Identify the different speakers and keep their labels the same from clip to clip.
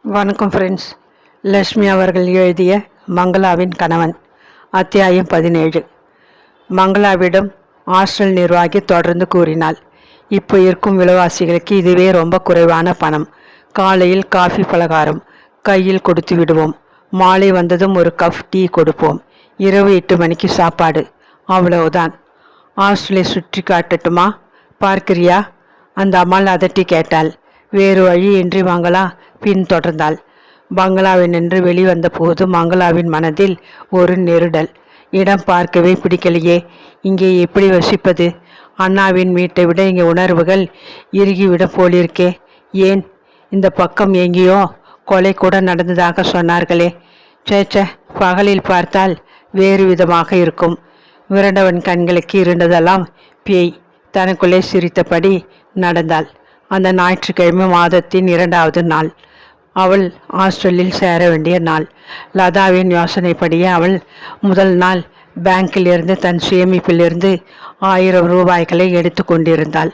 Speaker 1: வணக்கம் ஃப்ரெண்ட்ஸ். லக்ஷ்மி அவர்கள் எழுதிய மங்களாவின் கணவன், அத்தியாயம் 17. மங்களாவிடம் ஹாஸ்டல் நிர்வாகி தொடர்ந்து கூறினாள், இப்போ இருக்கும் விலைவாசிகளுக்கு இதுவே ரொம்ப குறைவான பணம். காலையில் காஃபி பலகாரம் கையில் கொடுத்து விடுவோம், மாலை வந்ததும் ஒரு கப் டீ கொடுப்போம், இரவு 8 மணிக்கு சாப்பாடு, அவ்வளவுதான். ஹாஸ்டலை சுற்றி காட்டட்டுமா, பார்க்கிறியா? அந்த அம்மாள் அதட்டி கேட்டாள். வேறு வழியின்றி மங்களா பின்தொடர்ந்தாள். பங்களாவில் நின்று வெளிவந்த போது மங்களாவின் மனதில் ஒரு நெருடல். இடம் பார்க்கவே பிடிக்கலையே, இங்கே எப்படி வசிப்பது? அண்ணாவின் வீட்டை விட இங்கே உணர்வுகள் இறுகிவிட போலிருக்கே. ஏன், இந்த பக்கம் எங்கேயோ கொலை கூட நடந்ததாக சொன்னார்களே. சேச்ச, பகலில் பார்த்தால் வேறு விதமாக இருக்கும். விரண்டவன் கண்களுக்கு இருந்ததெல்லாம் பேய். தனக்குள்ளே சிரித்தபடி நடந்தாள். அந்த ஞாயிற்றுக்கிழமை மாதத்தின் 2வது நாள். அவள் ஹாஸ்டலில் சேர வேண்டிய நாள். லதாவின் யோசனைப்படியே அவள் முதல் நாள் பேங்கிலிருந்து தன் சேமிப்பிலிருந்து 1000 ரூபாய்களை எடுத்து கொண்டிருந்தாள்.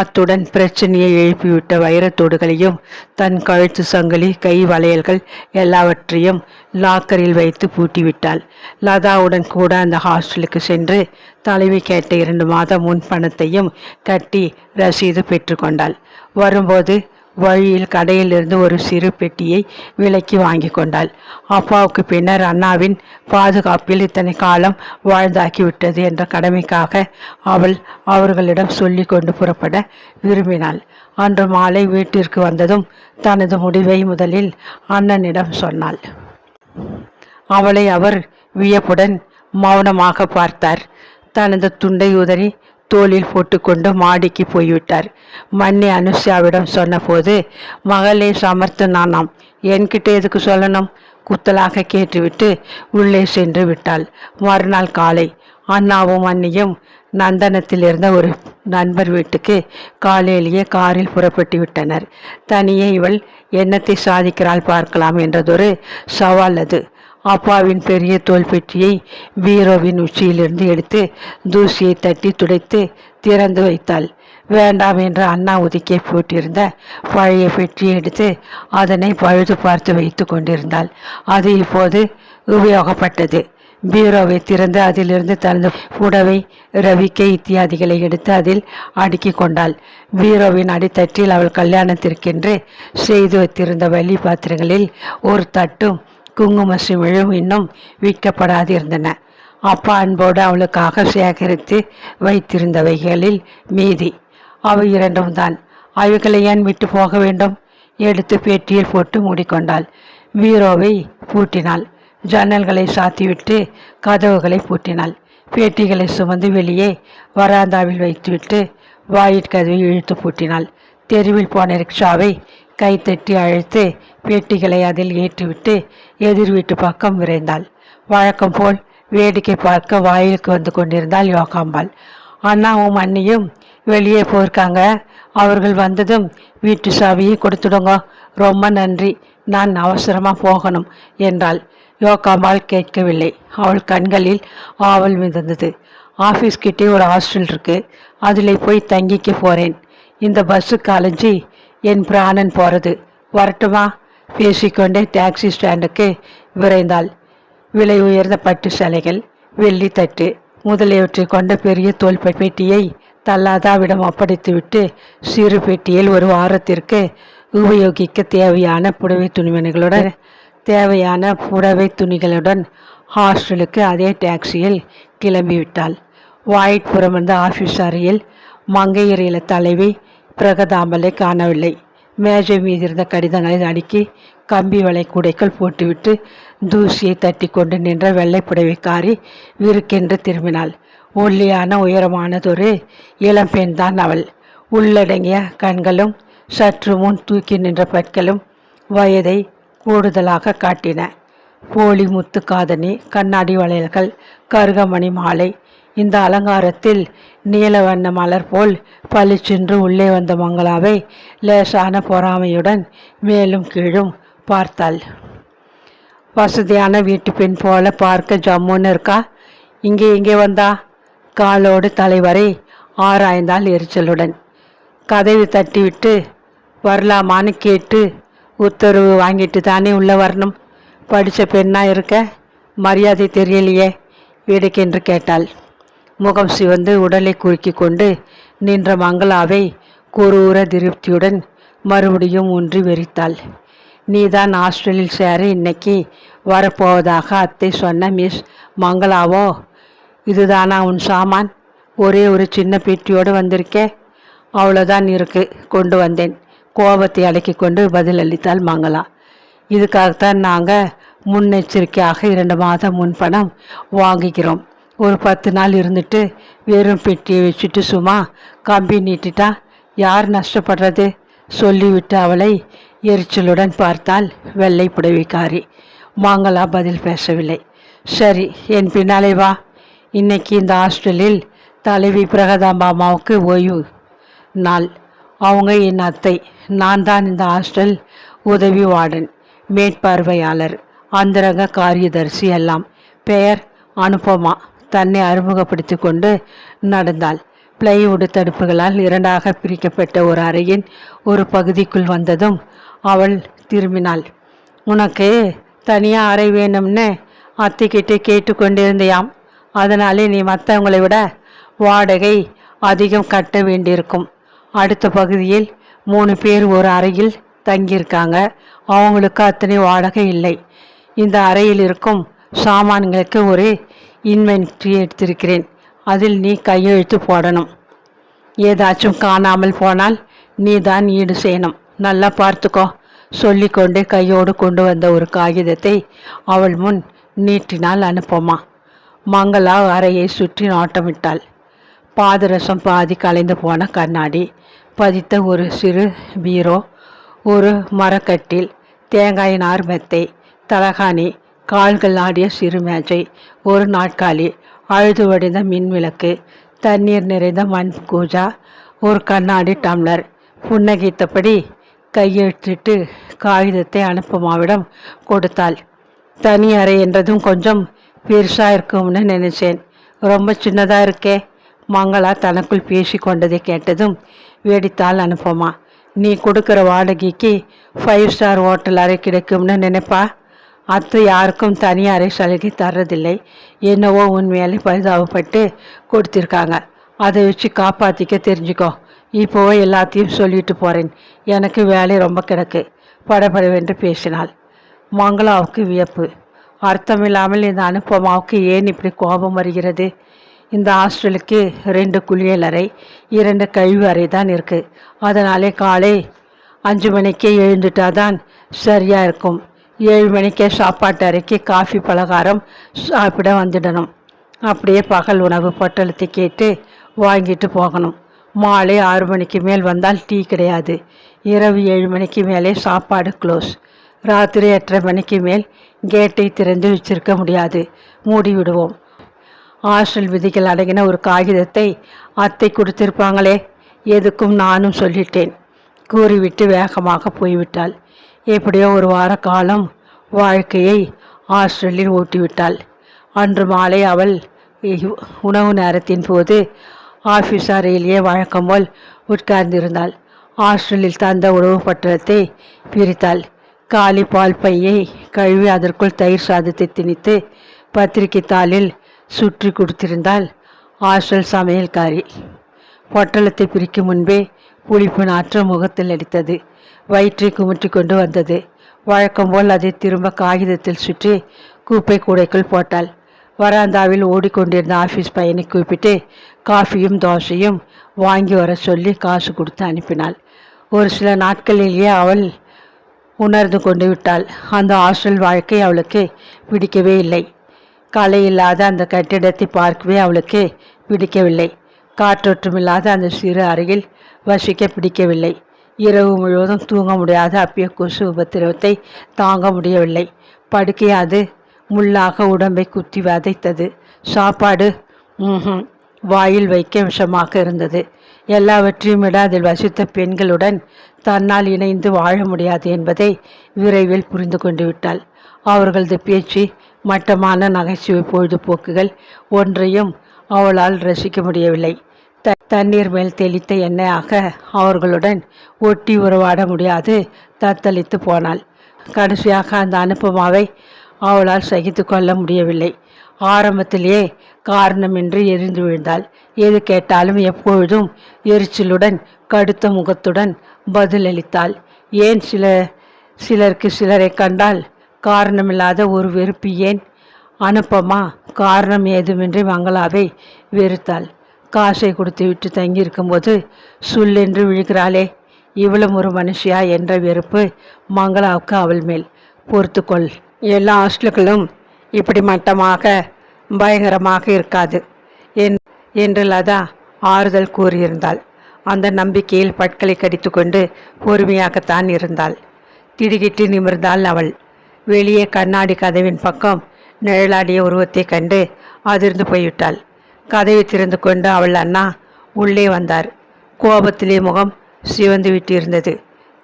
Speaker 1: அத்துடன் பிரச்சனையை எழுப்பிவிட்ட வைரத்தோடுகளையும் தன் கழுத்து சங்கிலி, கை வளையல்கள் எல்லாவற்றையும் லாக்கரில் வைத்து பூட்டிவிட்டாள். லதாவுடன் கூட அந்த ஹாஸ்டலுக்கு சென்று தலைவி கேட்ட 2 மாத முன் பணத்தையும் கட்டி ரசீது பெற்றுக்கொண்டாள். வரும்போது வழியில் கடையிலிருந்து ஒரு சிறு பெட்டியை விலைக்கு வாங்கி கொண்டாள். அப்பாவுக்கு பின்னர் அண்ணாவின் பாதுகாப்பில் இத்தனை காலம் வாழ்ந்தாக்கிவிட்டது என்ற கடமைக்காக அவள் அவர்களிடம் சொல்லி கொண்டு புறப்பட விரும்பினாள். அன்று மாலை வீட்டிற்கு வந்ததும் தனது முடிவை முதலில் அண்ணனிடம் சொன்னாள். அவளை அவர் வியப்புடன் மௌனமாக பார்த்தார். தனது துண்டை உதறி தோளில் போட்டுக்கொண்டு மாடிக்கு போய்விட்டார். மன்னி அனுஷாவிடம் சொன்னபோது, மகளே சமர்த்து நானாம், என்கிட்ட எதுக்கு சொல்லணும், குத்தலாக கேட்டுவிட்டு உள்ளே சென்று விட்டாள். மறுநாள் காலை அண்ணாவும் அண்ணியும் நந்தனத்தில் இருந்த ஒரு நண்பர் வீட்டுக்கு காலையிலேயே காரில் புறப்பட்டு விட்டனர். தனியே இவள் என்னத்தை சாதிக்கிறாள் பார்க்கலாம் என்றதொரு சவால் அது. அப்பாவின் பெரிய தோல் பெட்டியை பீரோவின் உச்சியிலிருந்து எடுத்து தூசியை தட்டி துடைத்து திறந்து வைத்தாள். வேண்டாம் என்று அண்ணா ஒதுக்கி போட்டிருந்த பழைய பெட்டியை எடுத்து அதனை பழுது பார்த்து வைத்து கொண்டிருந்தாள். அது இப்போது உபயோகப்பட்டது. பீரோவை திறந்து அதிலிருந்து தனது புடவை, ரவிக்கை இத்தியாதிகளை எடுத்து அதில் அடுக்கி கொண்டாள். பீரோவின் அடித்தட்டில் அவள் கல்யாணத்திற்கென்று செய்து வைத்திருந்த வெள்ளி பாத்திரங்களில் ஒரு தட்டும் குங்கும சிமிழும் இன்னும் விற்கப்படாது இருந்தன. அப்பா அன்போடு அவளுக்காக சேகரித்து வைத்திருந்தவைகளில் மீதி அவை 2 தான். அவைகளை ஏன் விட்டு போக வேண்டும்? எடுத்து பெட்டியில் போட்டு மூடிக்கொண்டாள். பீரோவை பூட்டினாள். ஜன்னல்களை சாத்திவிட்டு கதவுகளை பூட்டினாள். பெட்டிகளை சுமந்து வெளியே வராந்தாவில் வைத்துவிட்டு வாயிற்கதவை இழுத்து பூட்டினாள். தெருவில் போன ரிக்ஷாவை கைத்தட்டி அழைத்து பெட்டிகளை அதில் ஏற்றிவிட்டு எதிர் வீட்டு பக்கம் விரைந்தாள். வழக்கம் போல் வேடிக்கை பார்க்க வாயிலுக்கு வந்து கொண்டிருந்தாள் யோகாம்பாள். அண்ணாவும் அண்ணியும் வெளியே போயிருக்காங்க, அவர்கள் வந்ததும் வீட்டு சாவியை கொடுத்துடுங்க. ரொம்ப நன்றி, நான் அவசரமாக போகணும் என்றாள். யோகாம்பாள் கேட்கவில்லை. அவள் கண்களில் ஆவல் மிதந்தது. ஆஃபீஸ் கிட்டே ஒரு ஹாஸ்டல் இருக்கு, அதில் போய் தங்கிக்க போகிறேன். இந்த பஸ்ஸுக்கு அலைஞ்சி என் பிராணன் போகிறது, வரட்டுமா? பேசிக்கொண்டே டாக்ஸி ஸ்டாண்டுக்கு விரைந்தாள். விலை உயர்ந்த பட்டு சேலைகள், வெள்ளி தட்டு முதலியவற்றை கொண்ட பெரிய தோல் பெட்டியை தள்ளாதாவிடம் ஒப்படைத்துவிட்டு சிறு பெட்டியில் ஒரு வாரத்திற்கு உபயோகிக்க தேவையான புடவை துணிகளுடன் ஹாஸ்டலுக்கு அதே டாக்ஸியில் கிளம்பிவிட்டாள். வாயிற்புறம் வந்த ஆஃபீஸ் அறையில் மங்கையர் இல்ல தலைவி பிரகதாம்பலை காணவில்லை. மேஜை மீதிருந்த கடிதங்களை அடுக்கி கம்பி வலை கூடைகள் போட்டுவிட்டு தூசியை தட்டி கொண்டு நின்ற வெள்ளை புடவைக்காரி விருக்கென்று திரும்பினாள். ஒல்லியான உயரமானதொரு இளம்பெண்தான் அவள். உள்ளடங்கிய கண்களும் சற்று முன் தூக்கி நின்ற பற்களும் வயதை கூடுதலாக காட்டின. போலி முத்து காதணி, கண்ணாடி வளையல்கள், கருகமணி மாலை, இந்த அலங்காரத்தில் நீல வண்ண மலர் போல் பளிச்சென்று உள்ளே வந்த மங்களாவை லேசான பொறாமையுடன் மேலும் கீழும் பார்த்தாள். வசதியான வீட்டு பெண் போல பார்க்க ஜம்முன்னு இருக்கா, இங்கே வந்தா? காலோடு தலைவரை ஆராய்ந்தாள் எரிச்சலுடன். கதவை தட்டிவிட்டு வரலாமான்னு கேட்டு உத்தரவு வாங்கிட்டு தானே உள்ளே வரணும். படித்த பெண்ணா இருக்க மரியாதை தெரியலையே வேடிக்கென்று கேட்டாள். முகம் சிவந்து உடலை குறுக்கி கொண்டு நின்ற மங்களாவை குரூர திருப்தியுடன் மறுபடியும் ஊன்றி வெறித்தாள். நீதான் ஹாஸ்டலில் சேர இன்னைக்கு வரப்போவதாக அத்தை சொன்ன மிஸ் மங்களாவோ? இதுதானா உன் சாமான்? ஒரே ஒரு சின்ன பெட்டியோடு வந்திருக்கே. அவ்வளோதான் இருக்கு, கொண்டு வந்தேன். கோபத்தை அடக்கி கொண்டு பதிலளித்தாள் மங்களா. இதுக்காகத்தான் நாங்கள் முன்னெச்சரிக்கையாக 2 மாதம் முன்பணம் வாங்கிக்கிறோம். ஒரு 10 நாள் இருந்துட்டு வெறும் பெட்டியை வச்சுட்டு சும்மா கம்பி நீட்டிட்டா யார் நஷ்டப்படுறது? சொல்லிவிட்டு அவளை எரிச்சலுடன் பார்த்தாள் வெள்ளை புடவைக்காரி. மங்களா பதில் பேசவில்லை. சரி, என் பின்னாலே வா. இன்னைக்கு இந்த ஹாஸ்டலில் தலைவி பிரகதாம்பாமாவுக்கு ஓய்வு நாள். அவங்க என் அத்தை. நான் தான் இந்த ஹாஸ்டல் உதவி வார்டன், மேற்பார்வையாளர், அந்தரங்க காரியதர்சி எல்லாம். பெயர் அனுபமா. தன்னை அறிமுகப்படுத்தி கொண்டு நடந்தாள். பிளைவுட் தடுப்புகளால் 2ஆக பிரிக்கப்பட்ட ஒரு அறையின் ஒரு பகுதிக்குள் வந்ததும் அவள் திரும்பினாள். உனக்கு தனியாக அறை வேணும்னு அத்தைக்கிட்டே கேட்டு கொண்டிருந்தையாம். அதனாலே நீ மற்றவங்களை விட வாடகை அதிகம் கட்ட வேண்டியிருக்கும். அடுத்த பகுதியில் 3 பேர் ஒரு அறையில் தங்கியிருக்காங்க. அவங்களுக்கு அத்தனை வாடகை இல்லை. இந்த அறையில் இருக்கும் சாமான்களுக்கு ஒரு இன்வென்ட்ரி எடுத்திருக்கிறேன். அதில் நீ கையெழுத்து போடணும். ஏதாச்சும் காணாமல் போனால் நீ தான் ஈடு செய்யணும். நல்லா பார்த்துக்கோ. சொல்லிக்கொண்டே கையோடு கொண்டு வந்த ஒரு காகிதத்தை அவள் முன் நீட்டினாள் அனுப்பமா. மங்களா அறையை சுற்றி நாட்டமிட்டாள். பாதரசம் பாதி கலைந்து போன கண்ணாடி பதித்த ஒரு சிறு பீரோ, ஒரு மரக்கட்டில், தேங்காய் நார் மெத்தை, தலகாணி, கால்கள் ஆடிய சிறு மேஜை, ஒரு நாட்காலி, அழுது வடிந்த மின் விளக்கு, தண்ணீர் நிறைந்த மண் கூஜா, ஒரு கண்ணாடி டம்ளர். புன்னகைத்தபடி கையெழுத்திட்டு காகிதத்தை அனுப்பமாவிடம் கொடுத்தாள். தனி அறை என்றதும் கொஞ்சம் பெருசாக இருக்கும்னு நினைச்சேன். ரொம்ப சின்னதாக இருக்கே. மங்களா தனக்குள் பேசி கொண்டதை கேட்டதும் வேடித்தாள் அனுப்பமா. நீ கொடுக்குற வாடகைக்கு 5 ஸ்டார் ஹோட்டல் அறை கிடைக்கும்னு நினைப்பா? அத்தை யாருக்கும் தனி அறை சலுகை தர்றதில்லை. என்னவோ உன் மேலே பரிதாபப்பட்டு கொடுத்திருக்காங்க. அதை வச்சு காப்பாற்றிக்க தெரிஞ்சுக்கோ. இப்போவே எல்லாத்தையும் சொல்லிட்டு போகிறேன். எனக்கு வேலை ரொம்ப கிடக்கு. படபடவென்று பேசினாள். மங்களாவுக்கு வியப்பு. அர்த்தமில்லாமல் இந்த அனுப்பமாவுக்கு ஏன் இப்படி கோபம் வருகிறது? இந்த ஹாஸ்டலுக்கு 2 குளியலறை, 2 கழிவு அறை தான் இருக்குது. அதனாலே காலை 5 மணிக்கே எழுந்துட்டாதான் சரியாக இருக்கும். 7 மணிக்கே சாப்பாட்டு அறைக்கு காஃபி பலகாரம் சாப்பிட வந்துடணும். அப்படியே பகல் உணவு பொட்டலத்தை கேட்டு வாங்கிட்டு போகணும். மாலை 6 மணிக்கு மேல் வந்தால் டீ கிடையாது. இரவு 7 மணிக்கு மேலே சாப்பாடு க்ளோஸ். ராத்திரி 8:30 மணிக்கு மேல் கேட்டை திறந்து வச்சிருக்க முடியாது, மூடி விடுவோம். ஹாஸ்டல் விதிகள் அடங்கின ஒரு காகிதத்தை அத்தை கொடுத்திருப்பாங்களே. எதுக்கும் நானும் சொல்லிட்டேன். கூறிவிட்டு வேகமாக போய்விட்டாள். எப்படியோ ஒரு வார காலம் வாழ்க்கையை ஹாஸ்டலில் ஓட்டிவிட்டாள். அன்று மாலை அவள் உணவு நேரத்தின் போது ஆஃபீஸ் அறையிலேயே வழக்கம் போல் உட்கார்ந்திருந்தாள். ஹாஸ்டலில் தந்த உணவு பட்டணத்தை பிரித்தாள். காலி பால் பையை கழுவி அதற்குள் தயிர் சாதத்தை திணித்து பத்திரிகை தாளில் சுற்றி கொடுத்திருந்தாள் ஹாஸ்டல் சமையல்காரி. பொட்டலத்தை பிரிக்கும் முன்பே புளிப்பு நாற்று முகத்தில் அடித்தது. வயிற்றை குமுற்றி கொண்டு வந்தது. வழக்கம் போல் அதை திரும்ப காகிதத்தில் சுற்றி குப்பை கூடைக்குள் போட்டாள். வராந்தாவில் ஓடிக்கொண்டிருந்த ஆஃபீஸ் பையனை கூப்பிட்டு காஃபியும் தோசையும் வாங்கி வர சொல்லி காசு கொடுத்து அனுப்பினாள். ஒரு சில நாட்களிலேயே அவள் உணர்ந்து கொண்டு விட்டாள். அந்த ஹாஸ்டல் வாழ்க்கை அவளுக்கு பிடிக்கவே இல்லை. கலை இல்லாத அந்த கட்டிடத்தை பார்க்கவே அவளுக்கு பிடிக்கவில்லை. காற்றோட்டமில்லாத அந்த சிறு அறையில் வசிக்க பிடிக்கவில்லை. இரவு முழுவதும் தூங்க முடியாத அப்பிய கொசு உபத்திரவத்தை தாங்க முடியவில்லை. படுக்கை அது முள்ளாக உடம்பை குத்தி வதைத்தது. சாப்பாடு வாயில் வைக்க விஷமாக இருந்தது. எல்லாவற்றையும் விட அதில் வசித்த பெண்களுடன் தன்னால் இணைந்து வாழ முடியாது என்பதை விரைவில் புரிந்து கொண்டு விட்டாள். அவர்களது பேச்சு, மட்டமான நகைச்சுவை பொழுதுபோக்குகள் ஒன்றையும் அவளால் ரசிக்க முடியவில்லை. தண்ணீர் மேல் தெளித்த எண்ணெயாக அவர்களுடன் ஒட்டி உறவாட முடியாது தத்தளித்து போனாள். கடைசியாக அந்த அனுபமாவை அவளால் சகித்து கொள்ள முடியவில்லை. ஆரம்பத்திலேயே காரணமின்றி எரிந்து விழுந்தாள். எது கேட்டாலும் எப்பொழுதும் எரிச்சலுடன் கடுத்த முகத்துடன் பதிலளித்தாள். ஏன் சிலருக்கு சிலரை கண்டால் காரணமில்லாத ஒரு வெறுப்பு ஏன்? அனுப்பமா காரணம் ஏதுமின்றி மங்களாவை வெறுத்தாள். காசை கொடுத்து விட்டு தங்கியிருக்கும்போது சுல்லென்று விழுகிறாளே, இவளும் ஒரு மனுஷியா என்ற வெறுப்பு மங்களாவுக்கு அவள் மேல். பொறுத்துக்கொள், எல்லா ஹாஸ்டல்களும் இப்படி மட்டமாக பயங்கரமாக இருக்காது என்று லதா ஆறுதல் கூறியிருந்தாள். அந்த நம்பிக்கையில் பற்களை கடித்து கொண்டு பொறுமையாகத்தான் இருந்தாள். திடுகிட்டு நிமிர்ந்தாள் அவள். வெளியே கண்ணாடி கதவின் பக்கம் நிழலாடிய உருவத்தை கண்டு அதிர்ந்து போய்விட்டாள். கதவை திறந்து கொண்டு அவள் அண்ணா உள்ளே வந்தார். கோபத்திலே முகம் சிவந்து விட்டிருந்தது.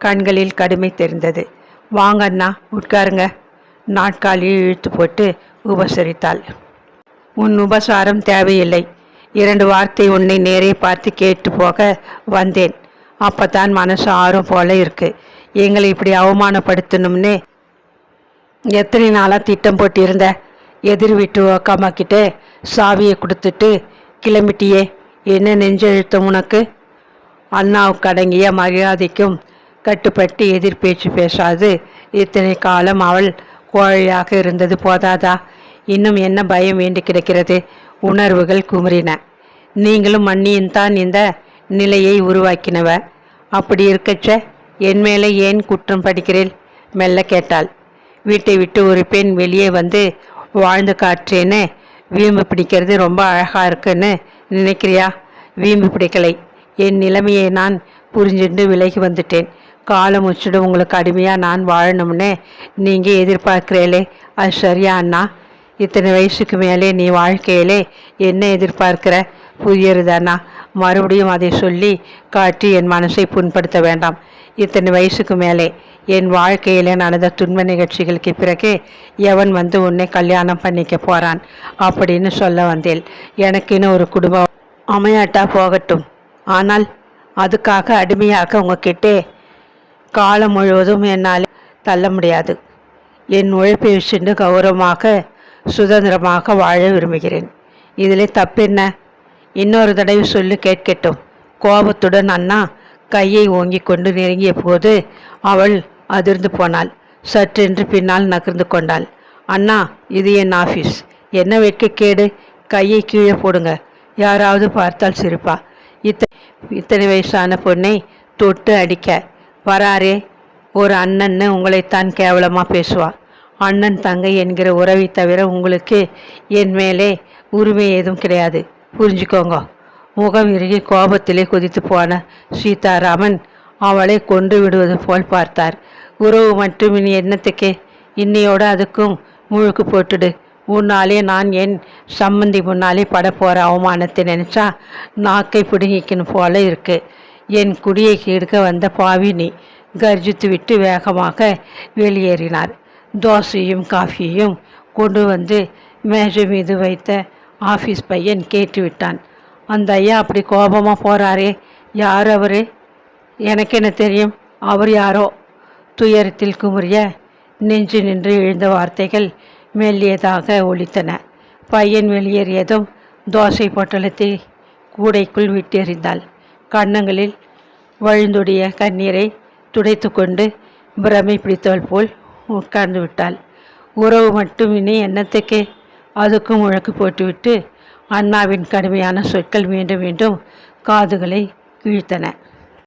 Speaker 1: கண்களில் கடுமை தெரிந்தது. வாங்க அண்ணா, உட்காருங்க. நாட்காலியை இழுத்து போட்டு உபசரித்தாள். உன் உபசாரம் தேவையில்லை. 2 வார்த்தை உன்னை நேரே பார்த்து கேட்டு போக வந்தேன். அப்பத்தான் மனசு ஆறும் போல இருக்கு. எங்களை இப்படி அவமானப்படுத்தணும்னு எத்தனை நாளாக திட்டம் போட்டிருந்த? எதிர் வீட்டு அக்காமாக்கிட்ட சாவியை கொடுத்துட்டு கிளம்பிட்டியே, என்ன நெஞ்செழுத்தம் உனக்கு? அண்ணாவுக்கு அடங்கிய மரியாதைக்கும் கட்டுப்பட்டு எதிர்பேச்சு பேசாது இத்தனை காலம் அவள் கோழையாக இருந்தது போதாதா? இன்னும் என்ன பயம் வேண்டி கிடக்கிறது? உணர்வுகள் குமுறின. நீங்களும் மண்ணியும் தான் இந்த நிலையை உருவாக்கினவ. அப்படி இருக்கச்ச என் மேலே ஏன் குற்றம் படிக்கிறேன்? மெல்ல கேட்டாள். வீட்டை விட்டு ஒரு பெண் வெளியே வந்து வாழ்ந்து காற்றேன்னு வீம்பு பிடிக்கிறது ரொம்ப அழகாக இருக்குன்னு நினைக்கிறியா? வீம்பு பிடிக்கலை. என் நிலைமையை நான் புரிஞ்சுட்டு விலகி வந்துட்டேன். காலம் முச்சிட உங்களுக்கு அடிமையாக நான் வாழணும்னு நீங்கள் எதிர்பார்க்கிறீங்களே, அது சரியா அண்ணா? இத்தனை வயசுக்கு மேலே நீ வாழ்க்கையிலே என்ன எதிர்பார்க்கிற? புரியறதாண்ணா? மறுபடியும் அதை சொல்லி காட்டி என் மனசை புண்படுத்த வேண்டாம். இத்தனை வயசுக்கு மேலே என் வாழ்க்கையில் நடந்த துன்ப நிகழ்ச்சிகளுக்கு பிறகு எவன் வந்து உன்னை கல்யாணம் பண்ணிக்க போகிறான் அப்படின்னு சொல்ல வந்தேன். எனக்குன்னு ஒரு குடும்பம் அமையாட்டா போகட்டும். ஆனால் அதுக்காக அடிமையாக உங்ககிட்டே காலம் முழுவதும் என்னால் தள்ள முடியாது. என் உழைப்பை வச்சுட்டு கௌரவமாக சுதந்திரமாக வாழ விரும்புகிறேன். இதில் தப்பென்ன? இன்னொரு தடவை சொல்லி கேட்கட்டும். கோபத்துடன் அண்ணா கையை ஓங்கி கொண்டு நெருங்கிய போது அவள் அதிர்ந்து போனாள். சற்றென்று பின்னால் நகர்ந்து கொண்டாள். அண்ணா, இது என் ஆஃபீஸ். என்ன வெட்கக்கேடு? கையை கீழே போடுங்க. யாராவது பார்த்தால் சிரிப்பா? இத்தனை வயசான பொண்ணை தொட்டு அடிக்க வராரே ஒரு அண்ணன்னு உங்களைத்தான் கேவலமாக பேசுவா. அண்ணன் தங்கை என்கிற உறவை தவிர உங்களுக்கு என் மேலே உரிமை ஏதும் கிடையாது. புரிஞ்சுக்கோங்க. முகம் இறுகி கோபத்திலே குதித்து போன சீதாராமன் அவளை கொன்று விடுவது போல் பார்த்தார். உறவு மட்டும் இனி என்னத்துக்கே? இன்னையோட அதுக்கும் முழுக்கு போட்டுடு. உன்னாலே நான் என் சம்மந்தி முன்னாலே பட போகிற அவமானத்தை நினச்சா நாக்கை பிடுங்கிக்கணும் போல இருக்கு. என் குடியை கெடுக்க வந்த பாவி நீ. கர்ஜித்து விட்டு வேகமாக வெளியேறினார். தோசையும் காஃபியையும் கொண்டு வந்து மேஜை மீது வைத்த ஆஃபீஸ் பையன் கேட்டுவிட்டான். அந்த ஐயா அப்படி கோபமாக போகிறாரே, யார் அவரு? எனக்கு என்ன தெரியும் அவர் யாரோ? துயரத்தில் குமுறிய நெஞ்சு நின்று எழுந்த வார்த்தைகள் மெல்லியதாக ஒலித்தன. பையன் வெளியேறியதும் தோசை பொட்டலத்தை கூடைக்குள் விட்டெறிந்தாள். கன்னங்களில் வழிந்தொடிய கண்ணீரை துடைத்து கொண்டு பிரமை பிடித்தவள் போல் உட்கார்ந்து விட்டாள். உறவு மட்டும் இனி என்னத்துக்கே? அதுக்கும் முழக்கு போட்டுவிட்டு அண்ணாவின் கடுமையான சொற்கள் மீண்டும் மீண்டும் காதுகளை கிழித்தன.